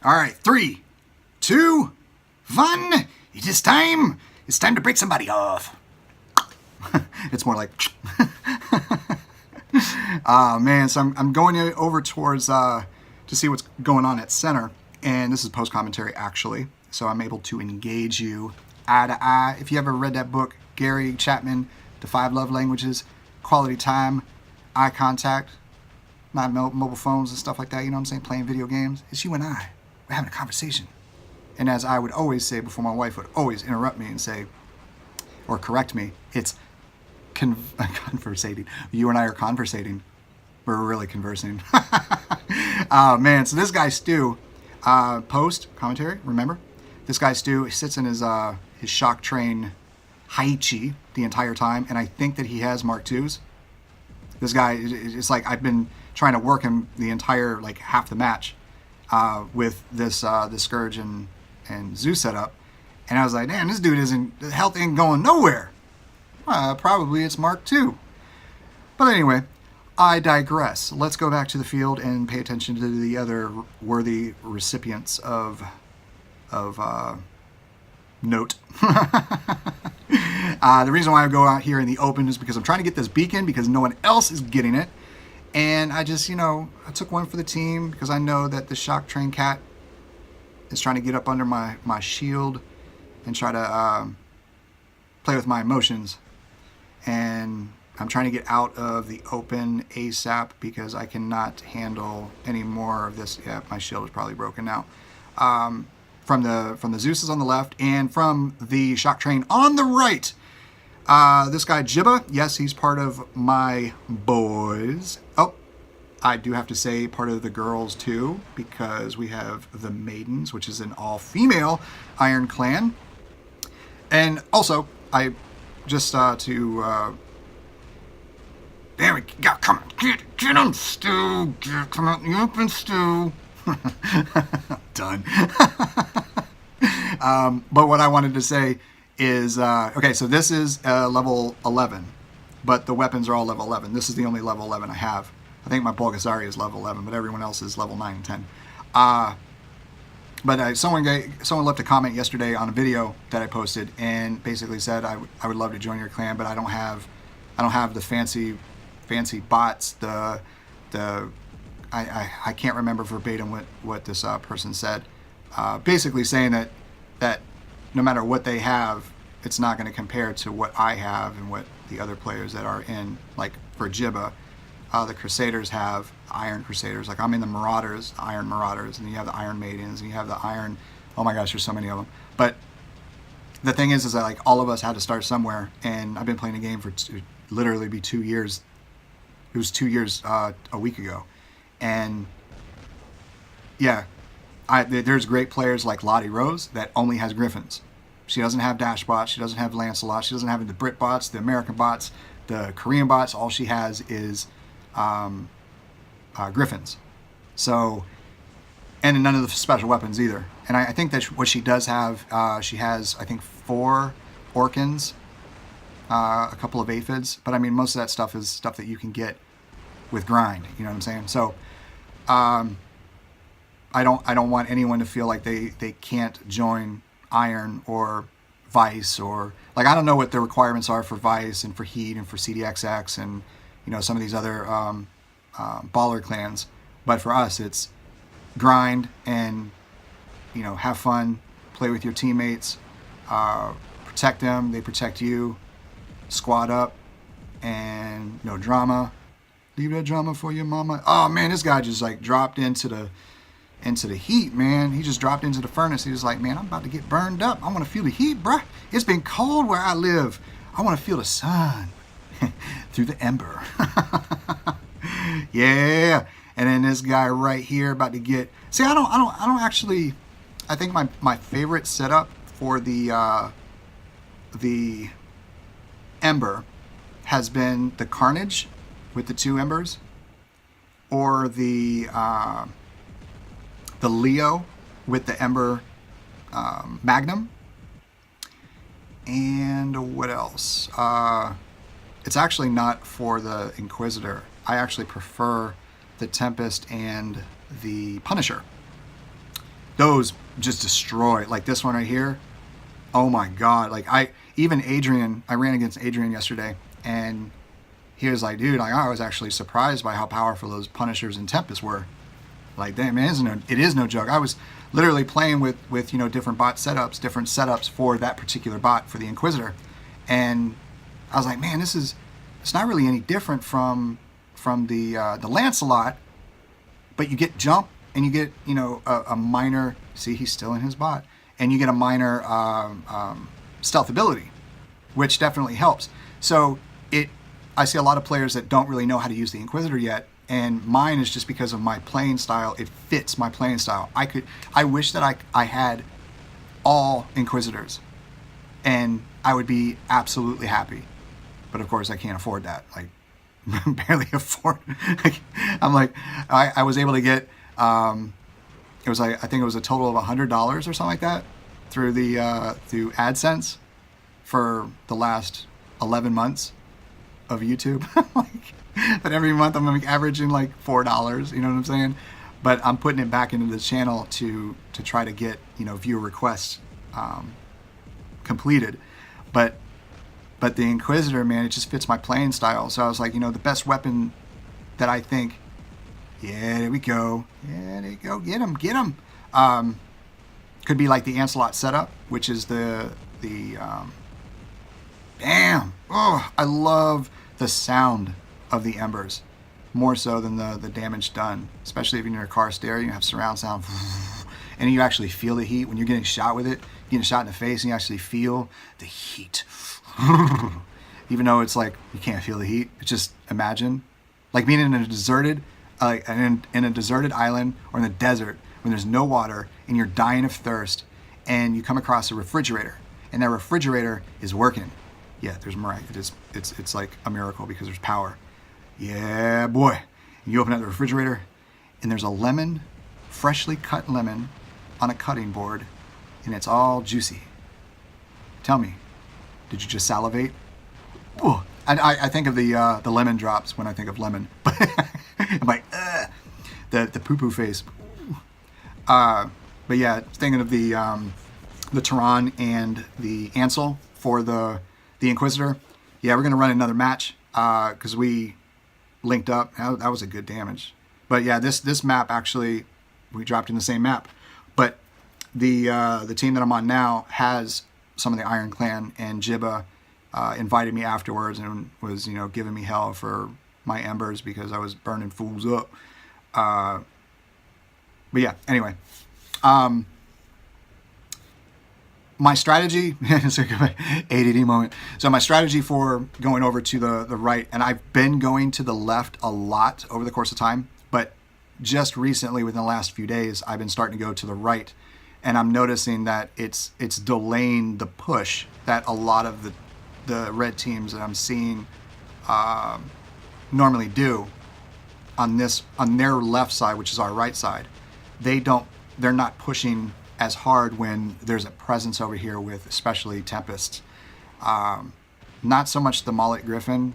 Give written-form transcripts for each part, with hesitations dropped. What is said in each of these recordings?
All right, 3, 2, 1. It is time. It's time to break somebody off. It's more like... man, so I'm going over towards to see what's going on at center. And this is post-commentary, actually. So I'm able to engage you eye to eye. If you ever read that book, Gary Chapman, The 5 Love Languages, quality time, eye contact, not mobile phones and stuff like that, you know what I'm saying, playing video games. It's you and I. We're having a conversation. And as I would always say before, my wife would always interrupt me and say, or correct me, it's conversating. You and I are conversating. We're really conversing. Oh, man. So this guy, Stu, post commentary, remember? This guy, Stu, sits in his shock train Haichi the entire time, and I think that he has Mark IIs. This guy, it's like I've been trying to work him the entire, like, half the match with this Scourge and Zeus setup. And I was like, damn, this dude the health ain't going nowhere. Probably it's Mark II. But anyway, I digress. Let's go back to the field and pay attention to the other worthy recipients of note. The reason why I go out here in the open is because I'm trying to get this beacon because no one else is getting it. And I just, I took one for the team because I know that the Shock Train Cat is trying to get up under my shield and try to play with my emotions. And I'm trying to get out of the open ASAP because I cannot handle any more of this. Yeah, my shield is probably broken now. From the Zeus's on the left and from the Shock Train on the right. This guy Jibba, yes, he's part of my boys. Oh, I do have to say part of the girls too, because we have the Maidens, which is an all-female Iron Clan. And also, I just to there we go. Come on, get on, Stu. Come out in the open, Stu. Done. But what I wanted to say is, okay, so this is level 11, but the weapons are all level 11. This is the only level 11 I have. I think my Bulgasari is level 11, but everyone else is level 9 and 10. But someone left a comment yesterday on a video that I posted and basically said I would love to join your clan, but I don't have the fancy bots. I can't remember verbatim what this person said. Basically saying that no matter what they have, it's not going to compare to what I have and what the other players that are in, like for Jibba, the Crusaders have Iron Crusaders. Like I'm in the Marauders, Iron Marauders, and you have the Iron Maidens, and you have the Iron. Oh my gosh, there's so many of them. But the thing is that like all of us had to start somewhere, and I've been playing the game for literally be 2 years. It was 2 years a week ago, and yeah. There's great players like Lottie Rose that only has Griffins. She doesn't have Dash bots. She doesn't have Lancelot. She doesn't have the Brit bots, the American bots, the Korean bots. All she has is Griffins. So, and none of the special weapons either. And I think that what she does have, she has, I think, 4 Orkans, a couple of Aphids. But I mean, most of that stuff is stuff that you can get with grind. You know what I'm saying? So, I don't want anyone to feel like they can't join Iron or Vice, or like I don't know what the requirements are for Vice and for Heat and for CDXX and some of these other baller clans, but for us it's grind and have fun, play with your teammates, protect them, they protect you, squad up, and no drama. Leave that drama for your mama. Oh man, this guy just like dropped into the heat, man. He just dropped into the furnace. He was like, man, I'm about to get burned up. I want to feel the heat, bruh. It's been cold where I live. I want to feel the sun through the ember. Yeah. And then this guy right here about to get. See, I don't actually. I think my favorite setup for the Ember has been the Carnage with the 2 Embers, or the Leo with the Ember Magnum. And what else? It's actually not for the Inquisitor. I actually prefer the Tempest and the Punisher. those just destroy. Like this one right here. Oh my God. Like I ran against Adrian yesterday, and he was like, dude, like, I was actually surprised by how powerful those Punishers and Tempests were. Like, damn, man, it is no joke. I was literally playing with different bot setups, different setups for that particular bot for the Inquisitor, and I was like, man, it's not really any different from the Lancelot, but you get jump and you get a minor. See, he's still in his bot, and you get a minor stealth ability, which definitely helps. So I see a lot of players that don't really know how to use the Inquisitor yet, and mine is just because of my playing style. It fits my playing style. I wish that I had all Inquisitors, and I would be absolutely happy. But of course, I can't afford that. Like, barely afford. I'm like, I was able to get. It was like, I think it was a total of $100 or something like that through through AdSense for the last 11 months of YouTube. But every month I'm averaging like $4, you know what I'm saying? But I'm putting it back into the channel to try to get viewer requests completed. But the Inquisitor, man, it just fits my playing style. So I was like, the best weapon that I think, yeah, there we go, get him. Could be like the Lancelot setup, which is the damn. Oh, I love the sound of the Embers more so than the damage done, especially if you're near a car stereo. You have surround sound, and you actually feel the heat when you're getting shot with it. Getting shot in the face, and you actually feel the heat. Even though it's like you can't feel the heat, it's just imagine like being in a deserted island or in the desert when there's no water and you're dying of thirst, and you come across a refrigerator, and that refrigerator is working. Yeah, there's miraculous. It's like a miracle because there's power. Yeah, boy. And you open up the refrigerator, and there's a lemon, freshly cut lemon, on a cutting board, and it's all juicy. Tell me, did you just salivate? Ooh. I think of the lemon drops when I think of lemon. I'm like, the poo-poo face. But yeah, thinking of the Tehran and the Ansel for the Inquisitor. Yeah, we're gonna run another match because we linked up. That was a good damage. But yeah, this map actually we dropped in the same map. But the team that I'm on now has some of the Iron Clan, and Jibba invited me afterwards and was giving me hell for my Embers because I was burning fools up. But yeah, anyway. My strategy, ADD moment. So my strategy for going over to the right, and I've been going to the left a lot over the course of time, but just recently within the last few days, I've been starting to go to the right, and I'm noticing that it's delaying the push that a lot of the red teams that I'm seeing normally do on their left side, which is our right side. They're not pushing as hard when there's a presence over here with especially Tempests. Not so much the Mullet Griffin.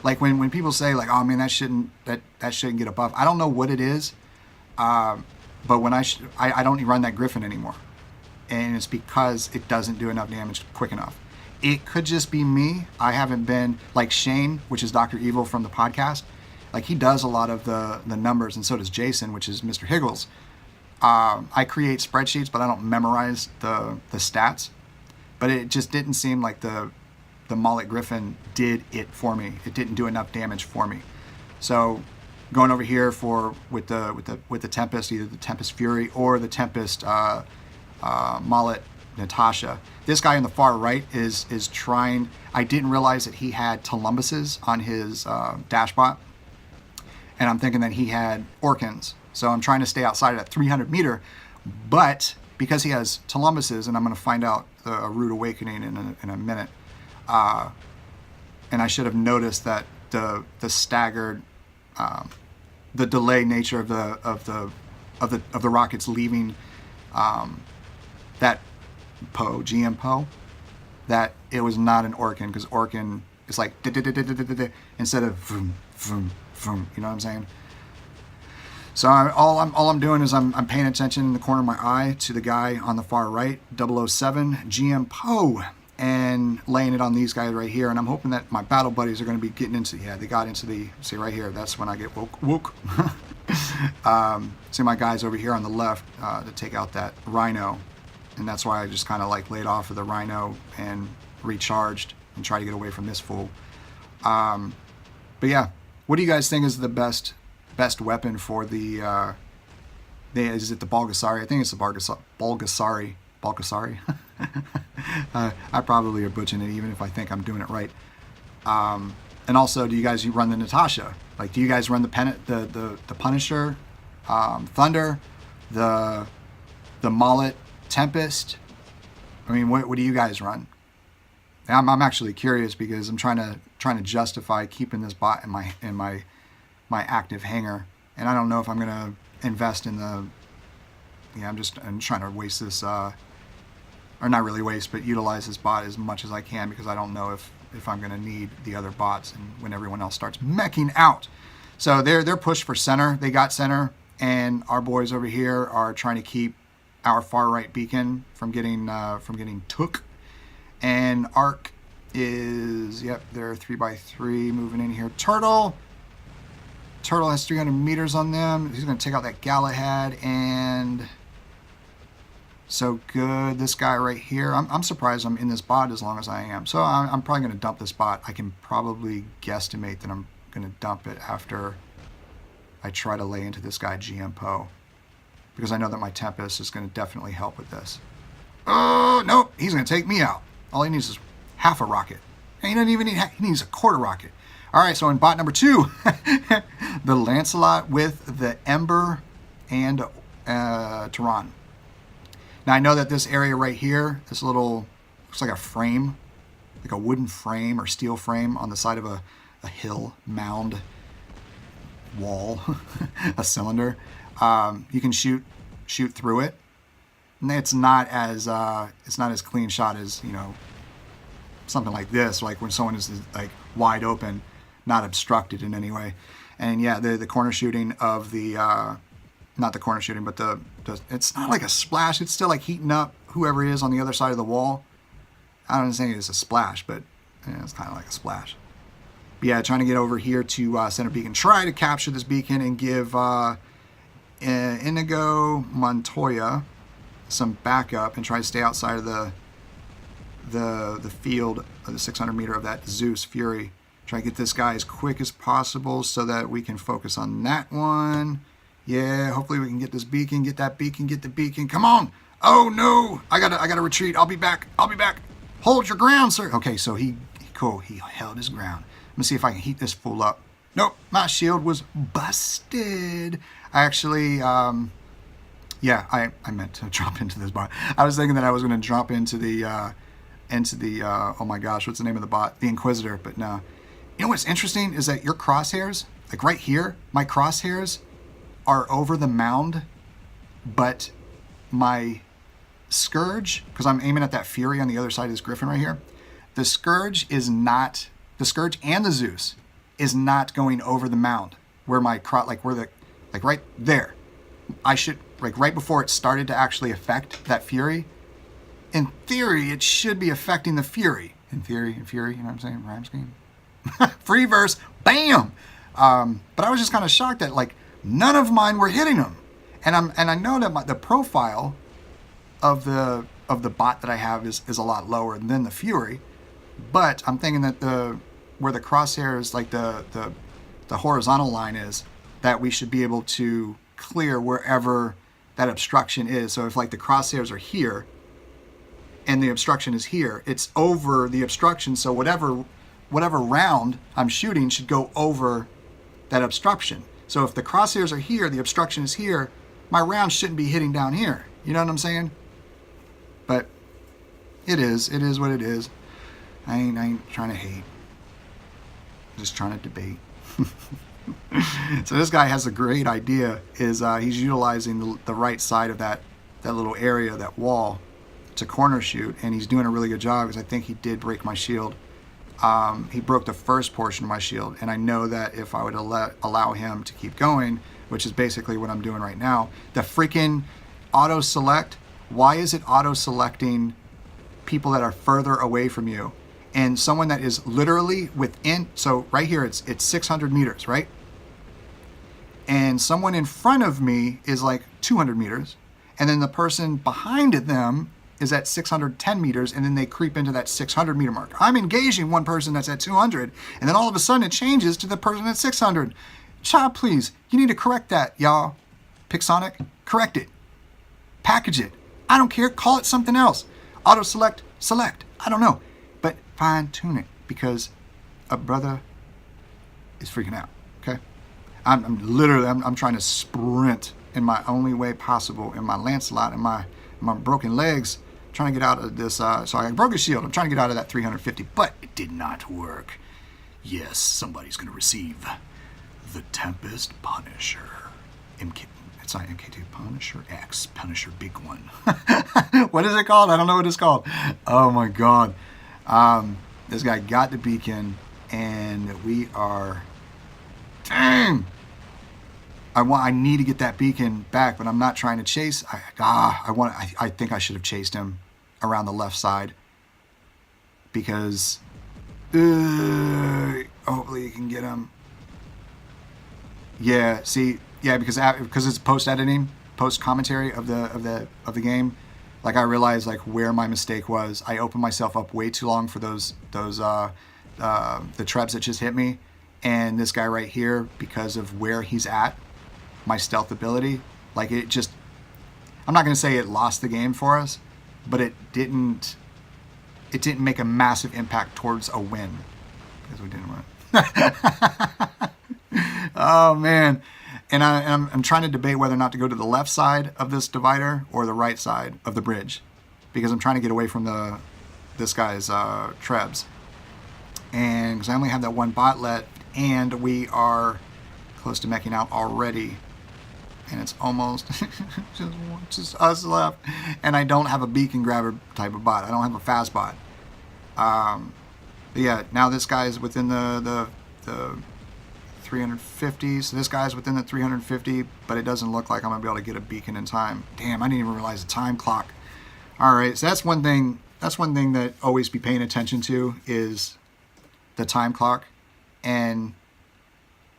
Like when people say like, oh man, that shouldn't get a buff. I don't know what it is, but when I don't run that Griffin anymore, and it's because it doesn't do enough damage quick enough. It could just be me. I haven't been like Shane, which is Dr. Evil from the podcast. Like he does a lot of the numbers, and so does Jason, which is Mr. Higgles. I create spreadsheets, but I don't memorize the stats. But it just didn't seem like the Mullet Griffin did it for me. It didn't do enough damage for me. So going over here with the Tempest, either the Tempest Fury or the Tempest Mullet Natasha. This guy on the far right is trying. I didn't realize that he had Telumbuses on his dashbot, and I'm thinking that he had Orkans. So I'm trying to stay outside of that 300 meter, but because he has Telumbuses, and I'm going to find out a rude awakening in a minute, and I should have noticed that the staggered, the delay nature of the rockets leaving that GM Poe, that it was not an Orkan, because Orkan is like instead of vroom, vroom, vroom, you know what I'm saying? So all I'm doing is I'm paying attention in the corner of my eye to the guy on the far right, 007 GM Poe, and laying it on these guys right here. And I'm hoping that my battle buddies are going to be getting into, yeah, they got into the, see right here, that's when I get woke. See my guys over here on the left to take out that rhino. And that's why I just kind of like laid off of the rhino and recharged and try to get away from this fool. But yeah, what do you guys think is the best weapon for the is it the Bulgasari? I think it's the Bulgasari. I probably are butchering it even if I think I'm doing it right. And also, do you guys run the Natasha? Like, do you guys run the Punisher, Thunder, the Mullet, Tempest? I mean, what do you guys run? I'm actually curious because I'm trying to justify keeping this bot in my active hangar, and I don't know if I'm gonna invest in the. Yeah, I'm trying to waste this, or not really waste, but utilize this bot as much as I can because I don't know if I'm gonna need the other bots and when everyone else starts meching out. So they're pushed for center. They got center, and our boys over here are trying to keep our far right beacon from getting took. And Arc is, yep, they're 3x3 moving in here. Turtle has 300 meters on them. He's going to take out that Galahad, and so good. This guy right here, I'm surprised I'm in this bot as long as I am. So I'm probably going to dump this bot. I can probably guesstimate that I'm going to dump it after I try to lay into this guy GM Poe, because I know that my Tempest is going to definitely help with this. Oh, nope, he's going to take me out. All he needs is half a rocket. And he doesn't even need, he needs a quarter rocket. All right, so in bot number 2, the Lancelot with the Ember and Tehran. Now I know that this area right here, this little, looks like a frame, like a wooden frame or steel frame on the side of a hill, mound, wall, a cylinder. You can shoot through it. And it's not as clean shot as, you know, something like this, like when someone is like wide open, not obstructed in any way. And yeah, the corner shooting of the not the corner shooting, but the it's not like a splash. It's still like heating up whoever is on the other side of the wall. I don't think it's a splash, but yeah, it's kind of like a splash. But yeah, trying to get over here to center beacon, try to capture this beacon and give Inigo Montoya some backup and try to stay outside of the field of the 600 meter of that Zeus Fury. Try to get this guy as quick as possible so that we can focus on that one. Yeah, hopefully we can get this beacon, get that beacon, get the beacon. Come on! Oh no! I gotta retreat. I'll be back. Hold your ground, sir. Okay, so he held his ground. Let me see if I can heat this fool up. Nope, my shield was busted. I actually, yeah, I meant to drop into this bot. I was thinking that I was going to drop into the, oh my gosh, what's the name of the bot? The Inquisitor, but no. You know what's interesting is that your crosshairs, like right here, my crosshairs are over the mound, but my Scourge, because I'm aiming at that Fury on the other side of this Griffin right here, the Scourge is not, the Scourge and the Zeus is not going over the mound where my like right there. I should, like right before it started to actually affect that Fury. In theory, it should be affecting the Fury. In theory, you know what I'm saying? Rhyme scheme. Free verse, bam! But I was just kind of shocked that like none of mine were hitting them. And I know that the profile of the bot that I have is a lot lower than the Fury. But I'm thinking that where the crosshairs, like the horizontal line is, that we should be able to clear wherever that obstruction is. So if like the crosshairs are here and the obstruction is here, it's over the obstruction. So whatever round I'm shooting should go over that obstruction. So if the crosshairs are here, the obstruction is here, my round shouldn't be hitting down here. You know what I'm saying? But it is what it is. I ain't trying to hate. I'm just trying to debate. So this guy has a great idea. He's utilizing the right side of that little area, that wall, to corner shoot, and he's doing a really good job because I think he did break my shield. He broke the first portion of my shield, and I know that if I would allow him to keep going, which is basically what I'm doing right now. The freaking auto select, why is it auto selecting people that are further away from you? And someone that is literally within, so right here it's 600 meters, right? And someone in front of me is like 200 meters. And then the person behind them is at 610 meters, and then they creep into that 600 meter mark. I'm engaging one person that's at 200, and then all of a sudden it changes to the person at 600. Child, please, you need to correct that, y'all. Pixonic, correct it. Package it. I don't care, call it something else. Auto select, select. I don't know. But fine tune it, because a brother is freaking out, okay? I'm literally trying to sprint in my only way possible, in my Lancelot and my broken legs, trying to get out of this. So I broke a shield. I'm trying to get out of that 350, but it did not work. Yes, somebody's going to receive the Tempest Punisher. It's not MK2, Punisher X, Punisher Big One. What is it called? I don't know what it's called. Oh my God. This guy got the beacon, and we are, dang. I need to get that beacon back, but I'm not trying to chase. I think I should have chased him around the left side, because hopefully you can get him. Yeah, see, yeah, because it's post editing, post commentary of the game. Like, I realized like where my mistake was. I opened myself up way too long for the trebs that just hit me, and this guy right here, because of where he's at, my stealth ability, like, it just, I'm not going to say it lost the game for us, but it didn't make a massive impact towards a win, because we didn't win. Oh man. And I'm trying to debate whether or not to go to the left side of this divider or the right side of the bridge, because I'm trying to get away from this guy's trebs, and because I only have that one bot left, and we are close to meching out already, and it's almost just us left, and I don't have a beacon grabber type of bot. I don't have a fast bot. But yeah, now this guy is within the 350, so this guy's within the 350, but it doesn't look like I'm gonna be able to get a beacon in time. Damn, I didn't even realize the time clock. All right, so that's one thing that always be paying attention to, is the time clock. And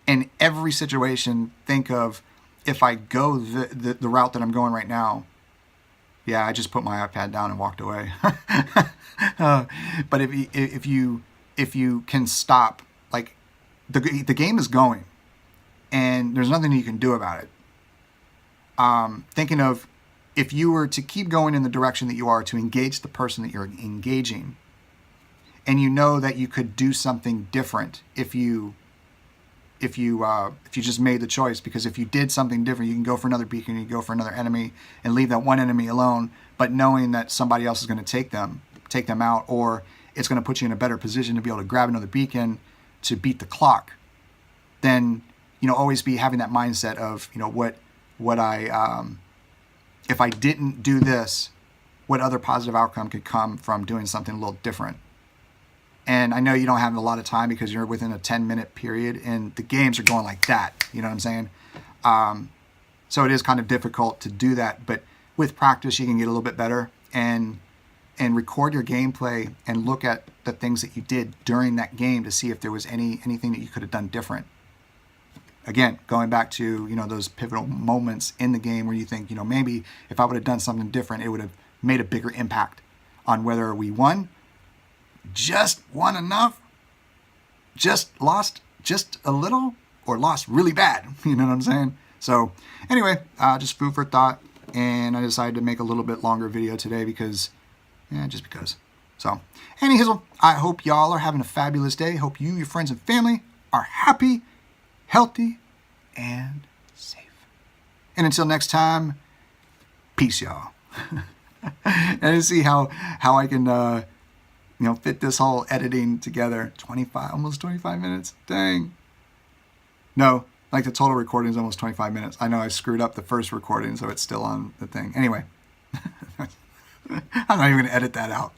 in every situation, think of, if I go the route that I'm going right now, yeah, I just put my iPad down and walked away. But if you can stop, like, the game is going, and there's nothing you can do about it. Thinking of, if you were to keep going in the direction that you are, to engage the person that you're engaging, and you know that you could do something different if you just made the choice, because if you did something different, you can go for another beacon, you can go for another enemy, and leave that one enemy alone, but knowing that somebody else is going to take them out, or it's going to put you in a better position to be able to grab another beacon to beat the clock, then, always be having that mindset of, what I, if I didn't do this, what other positive outcome could come from doing something a little different. And I know you don't have a lot of time, because you're within a 10-minute period, and the games are going like that. You know what I'm saying? So it is kind of difficult to do that. But with practice, you can get a little bit better, and record your gameplay and look at the things that you did during that game to see if there was anything that you could have done different. Again, going back to, those pivotal moments in the game where you think, maybe if I would have done something different, it would have made a bigger impact on whether we won, just won enough, just lost just a little, or lost really bad. You know what I'm saying? So anyway, just food for thought, and I decided to make a little bit longer video today because, just because. So, anyhizzle, I hope y'all are having a fabulous day. Hope you, your friends, and family are happy, healthy, and safe. And until next time, peace, y'all. And to see how I can fit this whole editing together. Almost 25 minutes. Dang. No, like, the total recording is almost 25 minutes. I know I screwed up the first recording, so it's still on the thing. Anyway, I'm not even going to edit that out.